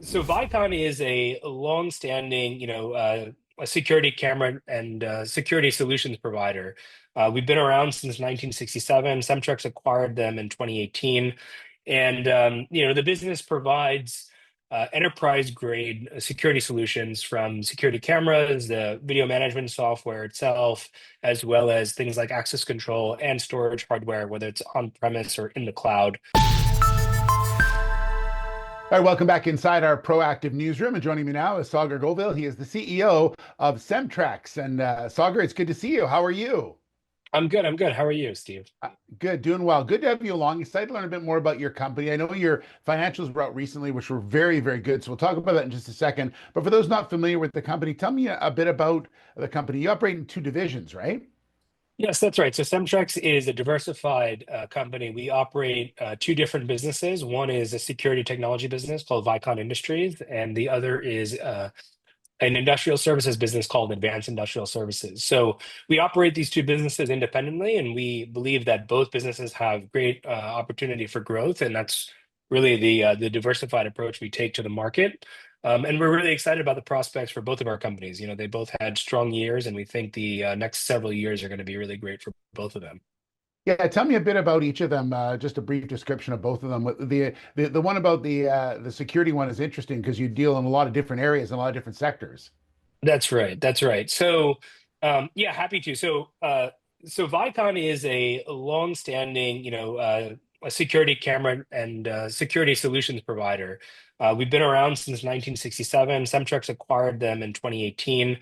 So Vicon is a long-standing, a security camera and security solutions provider. We've been around since 1967. Cemtrex acquired them in 2018, and the business provides enterprise-grade security solutions from security cameras, the video management software itself, as well as things like access control and storage hardware, whether it's on-premise or in the cloud. All right, welcome back inside our proactive newsroom. And joining me now is Saagar Govil. He is the CEO of Cemtrex. And Saagar, it's good to see you. How are you? I'm good. I'm good. How are you, Steve? Good, doing well. Good to have you along. Excited to learn a bit more about your company. I know your financials were out recently, which were very, very good. So we'll talk about that in just a second. But for those not familiar with the company, tell me a bit about the company. You operate in two divisions, right? Yes, that's right. So Cemtrex is a diversified company. We operate two different businesses. One is a security technology business called Vicon Industries, and the other is an industrial services business called Advanced Industrial Services. So we operate these two businesses independently, and we believe that both businesses have great opportunity for growth, and that's really the diversified approach we take to the market. And we're really excited about the prospects for both of our companies. You know, they both had strong years, and we think the next several years are going to be really great for both of them. Yeah, tell me a bit about each of them. Just a brief description of both of them. The one about the security one is interesting because you deal in a lot of different areas and a lot of different sectors. That's right. That's right. So, yeah, happy to. So Vicon is a long-standing, a security camera and security solutions provider. We've been around since 1967. Cemtrex acquired them in 2018,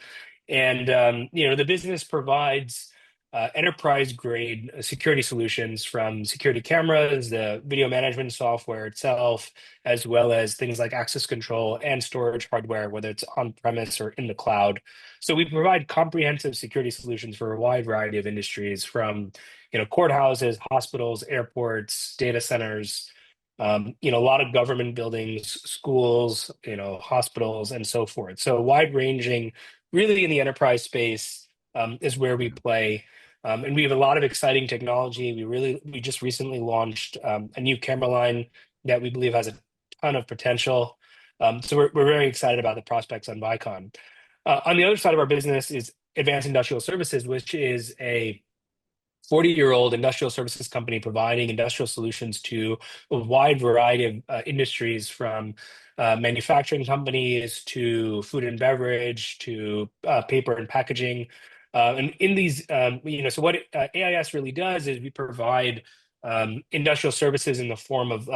and the business provides enterprise-grade security solutions from security cameras, the video management software itself, as well as things like access control and storage hardware, whether it's on-premise or in the cloud. So we provide comprehensive security solutions for a wide variety of industries, from courthouses, hospitals, airports, data centers, a lot of government buildings, schools, hospitals, and so forth. So wide-ranging, really in the enterprise space is where we play. And we have a lot of exciting technology. We just recently launched a new camera line that we believe has a ton of potential. So we're very excited about the prospects on Vicon. On the other side of our business is Advanced Industrial Services, which is a 40-year-old industrial services company providing industrial solutions to a wide variety of industries, from manufacturing companies to food and beverage to paper and packaging. And in these, so what AIS really does is we provide industrial services in the form of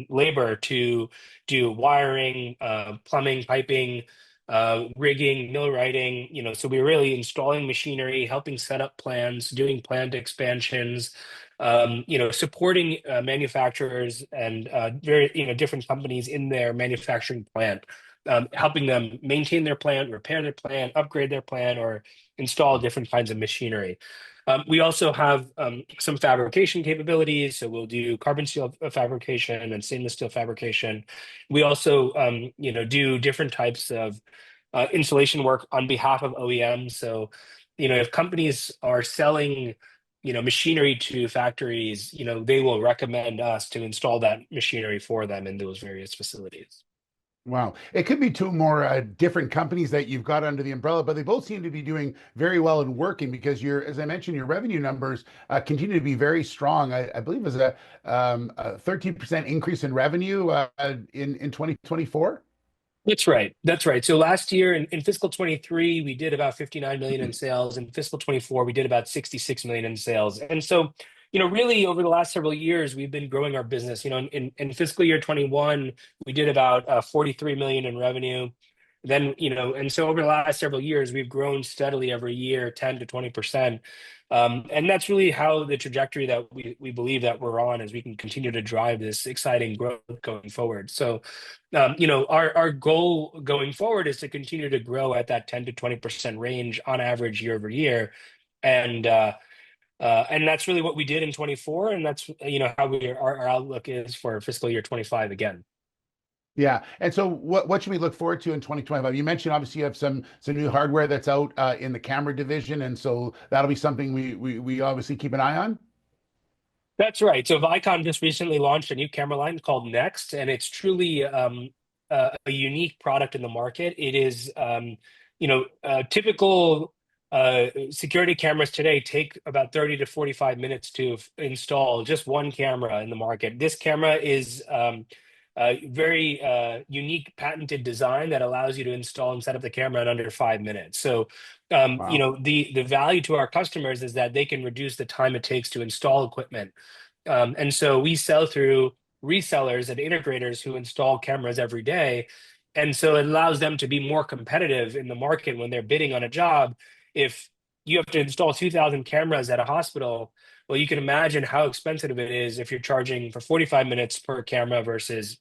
labor to do wiring, plumbing, piping, rigging, millwrighting. So we're really installing machinery, helping set up plants, doing plant expansions, supporting manufacturers and very different companies in their manufacturing plant, helping them maintain their plant, repair their plant, upgrade their plant, or install different kinds of machinery. We also have some fabrication capabilities, so we'll do carbon steel fabrication and stainless steel fabrication. We also, do different types of installation work on behalf of OEMs. So, if companies are selling, machinery to factories, they will recommend us to install that machinery for them in those various facilities. Wow. It could be two more different companies that you've got under the umbrella, but they both seem to be doing very well and working because as I mentioned, your revenue numbers continue to be very strong. I believe it was a 13% increase in revenue in 2024. That's right. That's right. So last year in fiscal 23, we did about 59 million in sales. In fiscal 24, we did about 66 million in sales. And so, really over the last several years, we've been growing our business. In fiscal year 21, we did about 43 million in revenue. Then, and so over the last several years, we've grown steadily every year, 10 to 20%. And that's really how the trajectory that we believe that we're on, as we can continue to drive this exciting growth going forward. So, our goal going forward is to continue to grow at that 10 to 20% range on average year over year. And that's really what we did in 24. And that's, how our outlook is for fiscal year 25 again. Yeah. And so what should we look forward to in 2025? You mentioned obviously you have some new hardware that's out in the camera division. And so that'll be something we obviously keep an eye on. That's right. So Vicon just recently launched a new camera line called NEXT, and it's truly a unique product in the market. It is, typical security cameras today take about 30 to 45 minutes to install just one camera in the market. This camera is a very unique patented design that allows you to install and set up the camera in under 5 minutes. So, Wow. the value to our customers is that they can reduce the time it takes to install equipment. And so we sell through resellers and integrators who install cameras every day. And so it allows them to be more competitive in the market when they're bidding on a job. If you have to install 2,000 cameras at a hospital, well, you can imagine how expensive it is if you're charging for 45 minutes per camera versus,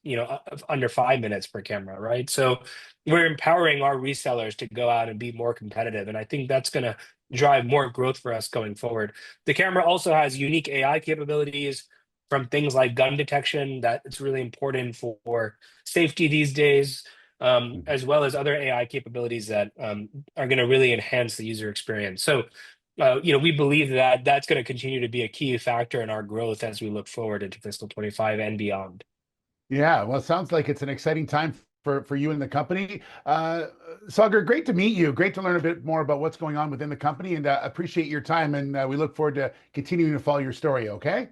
under 5 minutes per camera, right? So we're empowering our resellers to go out and be more competitive. And I think that's going to drive more growth for us going forward. The camera also has unique AI capabilities from things like gun detection that it's really important for safety these days, Mhm. as well as other AI capabilities that are going to really enhance the user experience. So, we believe that that's going to continue to be a key factor in our growth as we look forward into fiscal 25 and beyond. Yeah, well, it sounds like it's an exciting time for you and the company. Saagar, great to meet you. Great to learn a bit more about what's going on within the company, and appreciate your time. And we look forward to continuing to follow your story. Okay.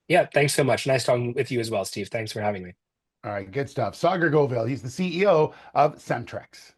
Yeah, thanks so much. Nice talking with you as well, Steve. Thanks for having me. All right, good stuff. Saagar Govil, he's the CEO of Cemtrex.